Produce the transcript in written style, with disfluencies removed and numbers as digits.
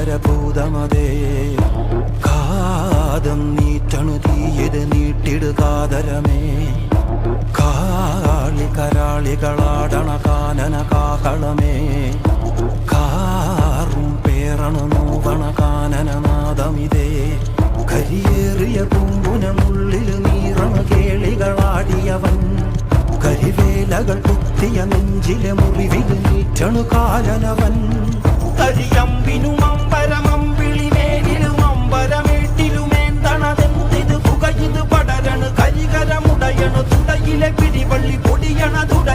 ഭീകരഭൂതമതേ കാതം നീറ്റണു തീയത് നീട്ടിടുകാതരമേ കാളി കരാളികളാടണ കാനന കാഹളമേ കാറും പേറണു നോവണ കാനനനാദമിതേ കരിയേറിയ പൂമ്പുനമുള്ളിൽ നീറണ കേളികളാടിയവൻ കരിവേലകൾ കുത്തിയ നെഞ്ചിലെ മുറിവിൽ നീറ്റണു കാലനവൻ കരിയമ്പിനും അമ്പരമമ്പിളിമേലിലും അമ്പരമേട്ടിലുമേന്തണതെന്തിത് പുകയിത് പടരണു കരികരമുടയണു തുടയിലെ പിടിവള്ളി പൊടിയണ തുട